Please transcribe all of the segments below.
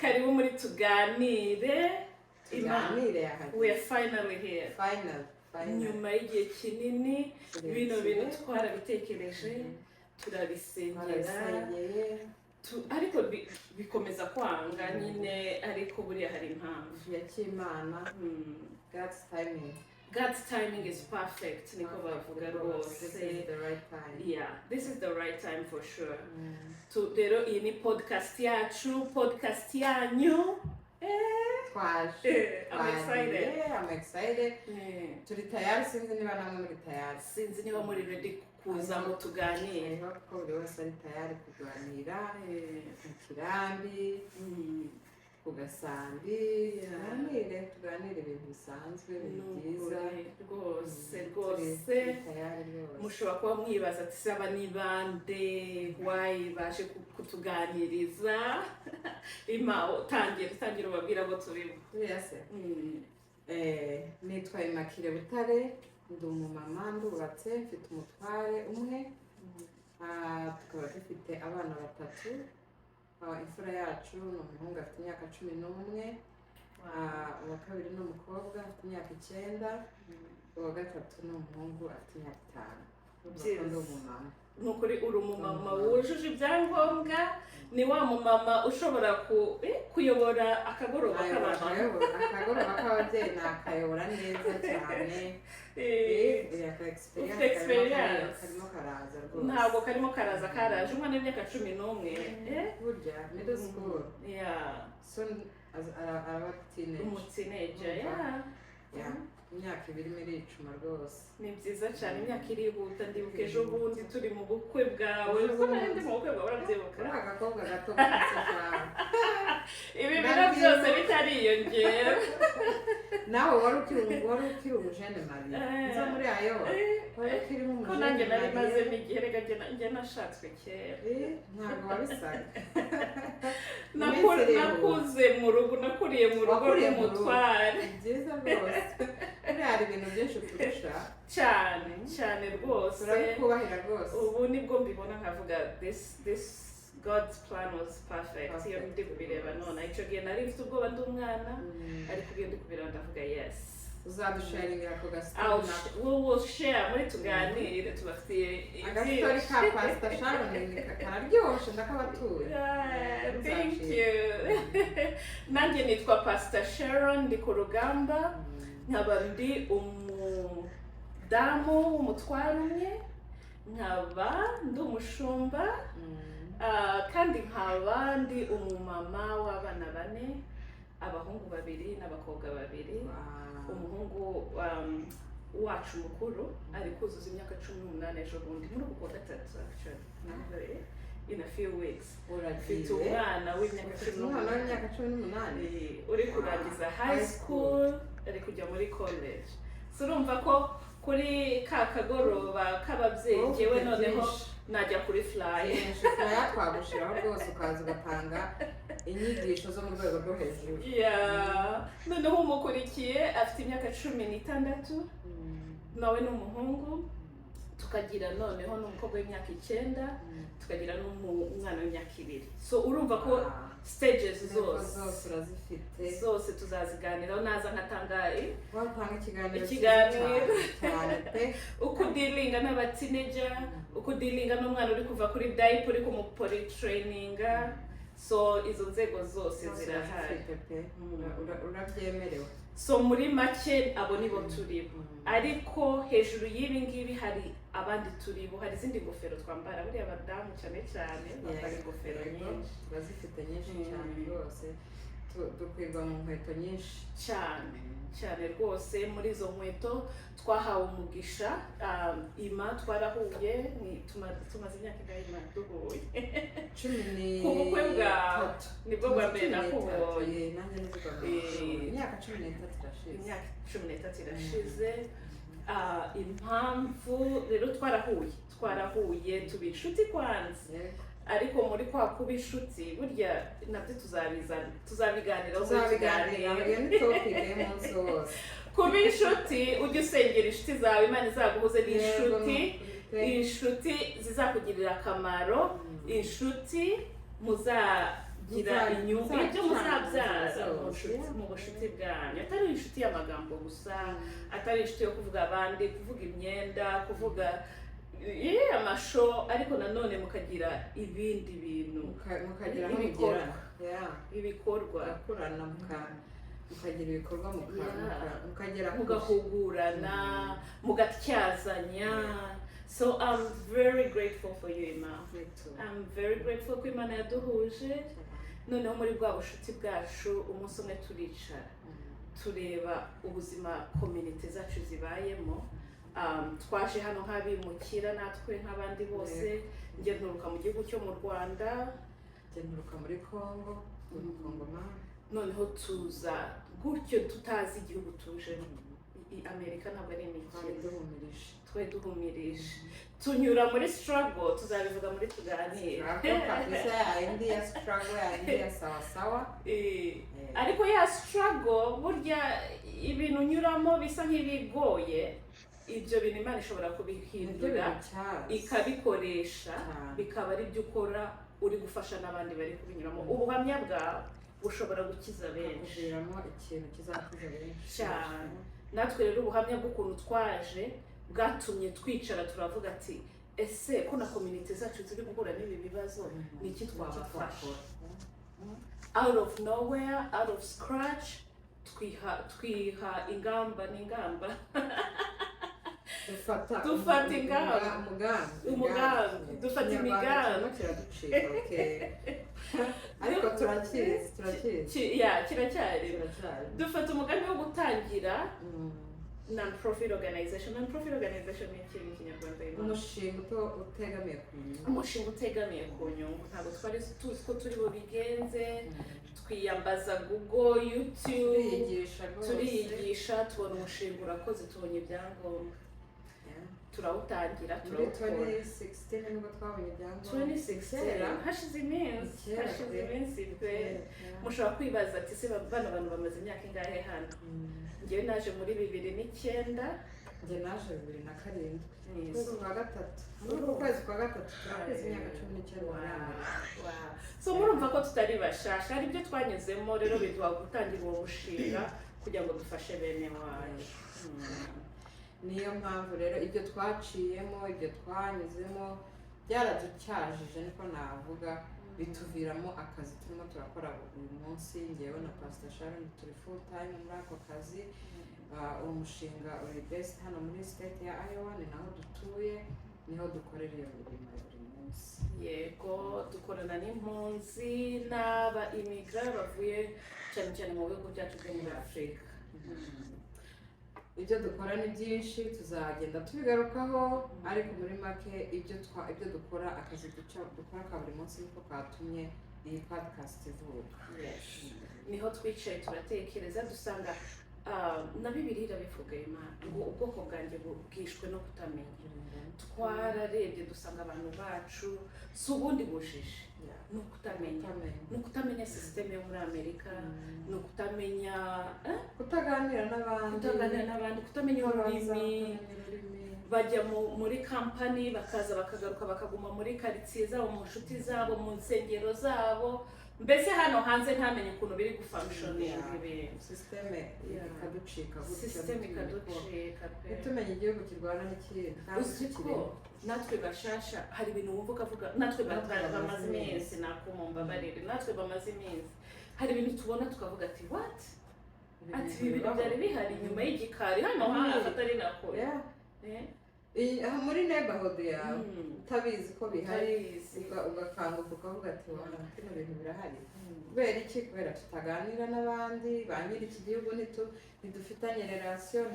Karibu muri Tuganire. We are finally here. Nyuma y'igihe kinini bino bintu twarabitekereje turabisengera ariko bikomeza kwanga nyine ariko buriya hari impamvu ya Kimana. God's timing is perfect. Niko bavuga rwose. This is the right time. Yeah, this is the right time for sure. Rero iyi ni podcast yacu, podcast yanyu. I'm excited. Turi tayari, sinzi niba namwe muri tayari. Sinzi niba muri ready kuza mu tuganire. Ko buri wese ari tayari kuganira mu kirambi, ku gasambi, tuganire ibintu bisanzwe byiza rwose. Mushobora kuba mwibaza ati saba ni bande why baje kutuganiriza. Ima utangira ubabwira abo turibo. Nitwa Immaculée Butare, ndi umumama ndubatse, mfite umutware umwe, tukaba dufite abana batatu. Imfura yacu ni umuhungu afite imyaka 11, uwa kabiri ni umukobwa afite imyaka 9, uwa gatatu ni umuhungu afite imyaka 5. Nukuri uri umumama wujuje ibyangombwa, ni wa mumama ushobora kuyobora akagoroba k'abantu. Akagoroba k'ababyeyi nakayobora neza cyane. Experience karimo karaza rwose. Ntabwo karimo karaje umwana w'imyaka 11. Burya middle school. So araba teenager. Imyaka 2 iricuma rwose. Ni byiza cyane, imyaka irihuta. Ndibuka ejo bundi turi mu bukwe bwawe. Uko nari mu bukwe bwawe urabyibuka? Agakobwa gato cyane. Ibi bintu byose bitariyongera. Nawe wari ukiri umujene Marie. Nza muri ayo. Wari ukiri umujene. Ko nanjye nari maze igihe rega njye nashatswe kera. Ntabwo wabisaga. Nakuze mu rugo, nakuriye mu rugo n'umutware. Byiza rwose. Hari ibintu byinshi turusha cyane rwose. Urabikubahira rwose. Ubu nibwo mbibona nkavuga this God's plan was perfect. Iyo ndi kubireba none icyo gihe nari mfite ubwoba ndi umwana ariko iyo ndi kubireba ndavuga yes. Uzadusharingira ko gasito. We will share muri Tuganire tubafitiye agastori ka Pastor Sharon kararyoshye ndakabatuye. Thank you. Nanjye nitwa Pastor Sharon, ndi ku rugamba. Nkaba ndi umudamu w'umutware umwe, nkaba ndi umushumba, kandi nkaba ndi umumama w'abana 4, abahungu 2 n'abakobwa 2. Umuhungu wacu mukuru ari kuzuza imyaka 18 ejo bundi muri uko gatatu actually. In a few weeks. Ufite umwana w'imyaka 18 uri kurangiza high school, ari kujya muri college. So urumva ko kuri ka kagoroba k'ababyeyi njyewe noneho najya kuri fly twagushiraho rwose ukaza ugatanga inyigisho zo mu rwego rwo hejuru. Noneho umukurikiye afite imyaka 16, nawe ni umuhungu. Tukagira noneho n'umukobwa w'imyaka 9, tukagira n'umwana w'imyaka 2. So urumva ko stages zose tuzaziganiraho. Naza nkatanga ikiganiro uko dealinga n'abateenager, uko dealinga n'umwana uri kuva kuri diaper uri kumupori traininga. So izo nzego zose zirahari. Urabyemerewe. So muri make abo nibo turibo, ariko hejuru y'ibi ngibi hari abandi turibo. Hari izindi ngofero twambara, buriya abadamu cyane bambara ingofero nyinshi. Bazifite nyinshi cyane rwose. Dukwirwa mu nkweto nyinshi cyane rwose. Muri izo nkweto twahawe umugisha. Twarahuye, tumaze imyaka ingahe duhuye? 10 ku bukwe bwawe nibwo bwa mbere nakubonye. Imyaka 13 irashize. Impamvu rero twarahuye tuba inshuti kwanza. Ariko muri kwa kuba inshuti burya nabyo tuzabiganiraho. Iyo ni topic y'umunsi wose. Kuba inshuti ujye usengera inshuti zawe, Imana izaguhuze n'inshuti zizakugirira akamaro, inshuti kugira inyungu ibyo muzabyara mu bucuti bwanyu, atari inshuti y'amagambo gusa, atari inshuti yo kuvuga abandi, kuvuga imyenda, kuvuga amasho, ariko nanone mukagira ibindi bintu, mukagira ibikorwa mukagira ibikorwa mugahugurana, mugatyazanya. So I'm very grateful for you, Emma. I'm very grateful ko Imana yaduhuje. Noneho muri bwa bushuti bwacu umunsi umwe turicara tureba ubuzima community zacu zibayemo. Twaje hano nk'abimukira natwe nk'abandi bose, njye nturuka mu gihugu cyo mu Rwanda, njye nturuka muri Congo, noneho tuza gutyo tutazi igihugu tujemo. Amerika ntabwo ari imikino, twe duhumirije, tunyura muri struggle, tuzabivuga muri tuganire kabisa, India struggle, India sawa ariko ya struggle burya ibintu nyuramo bisa nk'ibigoye, ibyo bintu Imana ishobora kubihindura ikabikoresha bikaba ari byo ukora uri gufasha n'abandi bari kubinyuramo. Ubuhamya bwawe bushobora gukiza benshi, ikintu kizakiza benshi cyane. Natwe rero ubuhamya bw'ukuntu twaje bwatumye twicara turavuga ati ese ko na community zacu ziri guhura n'ibi bibazo, ni iki twabafasha? Out of nowhere, out of scratch, twiha ingamba n'ingamba dufata ingamba, umugambi, dufata imigambi ariko turakizi kiracyari. Dufata umugambi wo gutangira non-profit organization. Non-profit organization ni ikintu Kinyarwanda umushinga utegamiye ku nyungu. Ntabwo twari tuzi ko turi bubigenze, twiyambaza Google, YouTube, turiyigisha, tubona umushinga urakoze, tubonye ibyangombwa, turawutangira, turawukora. 2016 nibwo twabonye ibyangombwa. 2016 hashize iminsi pe. Mushobora kwibaza ati se bano bantu bamaze imyaka ingahe hano? Njyewe naje muri 2009, njye naje 2007, ukwezi kwa gatatu turakwezi imyaka 19. So murumva ko tutari bashasha, hari ibyo twanyuzemo rero biduha gutangira uwo mushinga kugira ngo dufashe bene wacu. Niyo mpamvu rero ibyo twaciyemo, ibyo twanyuzemo byaraducyajije, niko navuga, bituviramo akazi turimo turakora uyu munsi. Ngewe na Pastor Sharon turi full time muri ako kazi. Uwo mushinga uri best hano muri state ya Iowa, ni naho dutuye, niho dukorera iyo mirimo buri munsi. Yego, dukorana n'impunzi n'aba immigrant bavuye cyane mu bihugu byacu byo muri Afurika. Ibyo dukora ni byinshi, tuzagenda tubigarukaho, ariko muri make ibyo dukora, akazi dukora ka buri munsi niko katumye iyi podcast ivuka. Niho twicaye turatekereza, dusanga na Bibiliya irabivuga Imana ngo ubwoko bwanjye bwishwe no kutamenya. Twararebye dusanga abantu bacu si ubundi bujije, ni ukutamenya system yo muri Amerika, ni ukutamenya kutaganira n'abandi, kutamenya ururimi. Bajya muri company bakaza bakagaruka bakaguma muri quartier zabo, mu nshuti zabo, mu nsengero zabo, mbese hano hanze ntamenye ukuntu biri gufunctioning ibintu. System ikaducika pe. Tumenye igihugu kirwana n'ikindi. Uziko natwe bashasha hari ibintu wumva ukavuga, natwe bamaze iminsi, nakumumbabarire, natwe bamaze iminsi hari ibintu tubona tukavuga ati what? Ati ibi bintu byari bihari nyuma y'igikari hano hantu atari nakora. Muri neighborhood yawe utabizi ko bihari, ugakanguka ukavuga ati bino bintu birahari. Kubera iki? Kubera tutaganira n'abandi ba nyiri iki gihugu, ntidufitanye relation,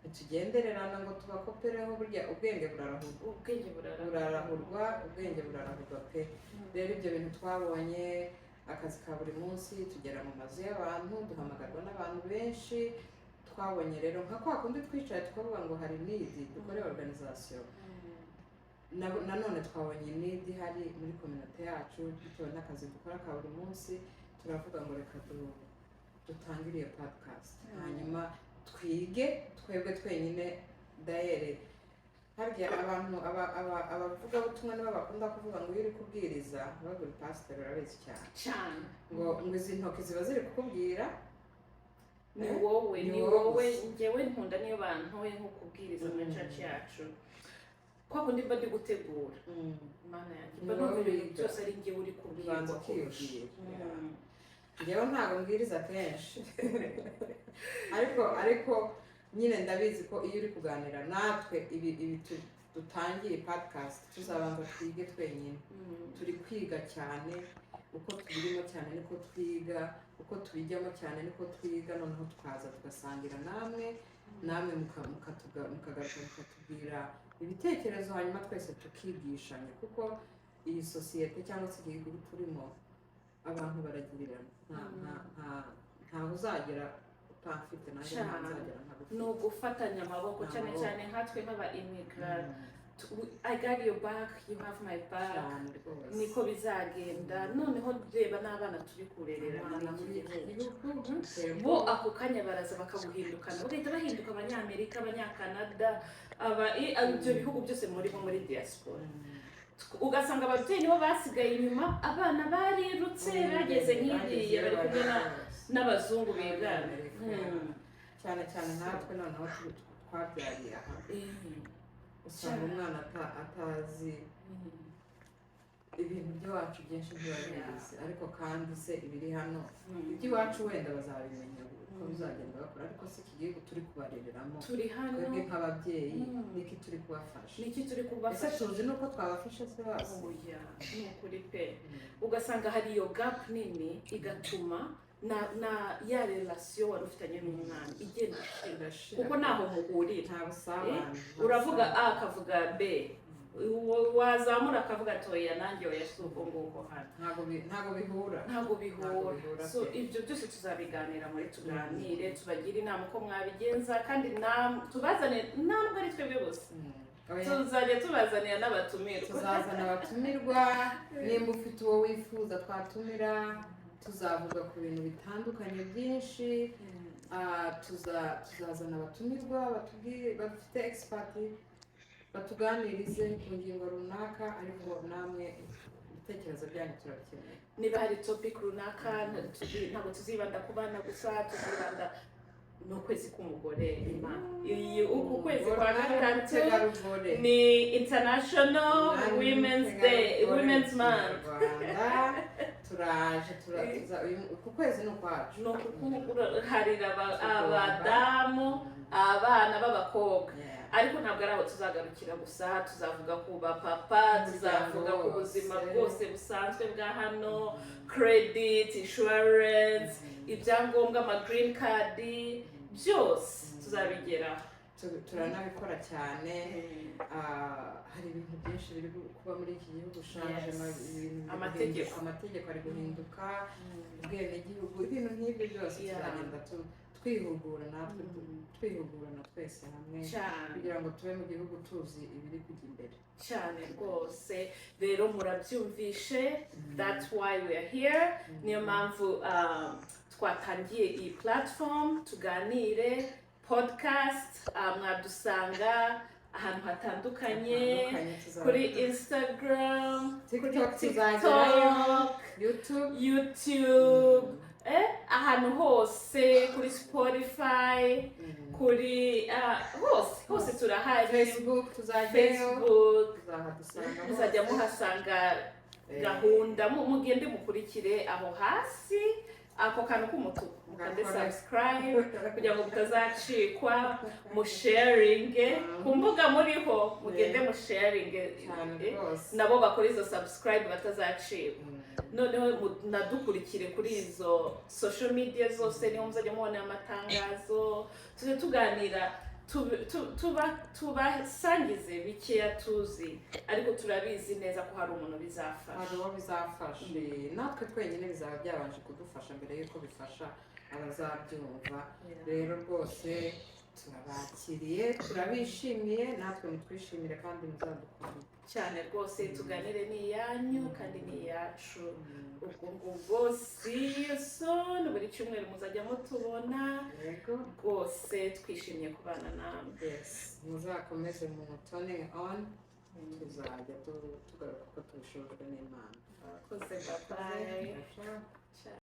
ntitugendererana ngo tubakopereho. Burya ubwenge burarahurwa pe. Rero ibyo bintu twabonye, akazi ka buri munsi, tugera mu mazu y'abantu, duhamagarwa n'abantu benshi. Twabonye rero nka kwa kundi twicaye tukavuga ngo hari need dukore organisation. Nanone twabonye need hari muri community yacu, bitewe n'akazi dukora ka buri munsi, turavuga ngo reka dutangire iyo podcast, hanyuma twige twebwe twenyine. Daere harya abantu abavuga ubutumwa nibo bakunda kuvuga ngo iyo uri kubwiriza bagura pasiteri urabizi cyane ngo izi ntoki ziba ziri kukubwira ni wowe njyewe nkunda niyo bantoye nko kubwiriza muri church yacu kwa kundi mba ndi gutegura Imana yanjye mba numva ibintu byose ari njyewe uri kubwirwa njyewe ntabwo mbwiriza kenshi ariko nyine ndabizi ko iyo uri kuganira natwe ibi dutangiye podcast tuzabanza twige twenyine turi kwiga cyane uko tubirimo cyane niko twiga uko tubijyamo cyane niko twiga noneho tukaza tugasangira namwe mukagaruka mukatubwira ibitekerezo hanyuma twese tukigishanya kuko iyi sosiyete cyangwa se igihugu turimo abantu baragirirana ntaho uzagera utafite nanjye ntazagera ntagufite ni ugufatanya amaboko cyane cyane nkatwe nk'aba immigrant I got your back, you have my back. Niko bizagenda noneho reba n'abana turi kurerera bo ako kanya baraza bakaguhindukana bagahita bahinduka abanyamerika abanyakanada ibyo bihugu byose muri diaspora ugasanga ababyeyi nibo basigaye inyuma abana barirutse bageze nk'iriya bari kumwe n'abazungu bigana cyane natwe noneho twabyariye aha usanga umwana atazi ibintu by'iwacu byinshi ntibabizi ariko kandi se ibiri hano iby'iwacu wenda bazabimenya uko bizagenda bakora ariko se iki gihugu turi kubarereramo turi hano twebwe nk'ababyeyi niki turi kubafasha ese tuzi nuko twabafasha se basi ni ukuri pe ugasanga hari iyo gap nini igatuma na ya relation wari ufitanye n'umwana igenda ishira kuko naho muhurira nta busabane uravuga A akavuga B wazamura akavuga toya nanjye oya suko nguko hano ntago bihura so ibyo byose tuzabiganira muri tuganire tubagira inama uko mwabigenza kandi tubazane ntabwo ari twebwe bose tuzajya tubazanira n'abatumirwa tuzazana abatumirwa nimba ufite uwo wifuza twatumira tuzavuga ku bintu bitandukanye byinshi tuzazana abatumirwa bafite expert batuganirize ku ngingo runaka ariko namwe ibitekerezo byanyu turabikeneye niba hari topic runaka ntabwo tuzibanda ku bana gusa tuzibanda ni ukwezi k'umugore uku kwezi kwa gatatu ni International Women's Day Women's Month uku kwezi ni ukwacu ni ukuharira abadamu abana b'abakobwa ariko ntabwo ari aho tuzagarukira gusa tuzavuga ku bapapa tuzavuga ku buzima bwose busanzwe bwa hano credit insurance ibyangombwa ama green card byose tuzabigeraho turanabikora cyane hari ibintu byinshi biri kuba muri iki gihugu ushanje amategeko ari guhinduka ubwenegihugu ibintu nk'ibyo byose tuzagenda twihugura natwe twihugurana twese hamwe kugira ngo tube mu gihugu tuzi ibiri kujya imbere cyane rwose rero murabyumvishe that's why we are here niyo mpamvu twatangiye iyi platform tuganire podcast mwadusanga ahantu hatandukanye kuri Instagram TikTok YouTube ahantu hose kuri Spotify kuri hose turahari Facebook muzajya muhasanga gahunda mugende mukurikire aho hasi ako kantu k'umutuku mukande subscribe kugira ngo mutazacikwa musharinge ku mbuga muriho mugende musharinge nabo bakora izo subscribe batazacikwa noneho nadukurikire kuri izo social media zose niho muzajya mubona amatangazo tuje tuganira tubasangize bikeya tuzi ariko turabizi neza ko hari umuntu bizafasha natwe twenyine bizaba byabanje kudufasha mbere yuko bifasha abazabyumva rero rwose turabakiriye turabishimiye natwe mutwishimire kandi muzadukunda cyane rwose tuganire ni iyanyu kandi ni iyacu ubwo ngubwo see you soon buri cyumweru muzajya mutubona yego rwose twishimiye kubana namwe. yes muzakomeze mu tone on tuzajya tugaruka uko tubishojwe n'Imana. Murakoze, bye bye. Ciao. Ciao.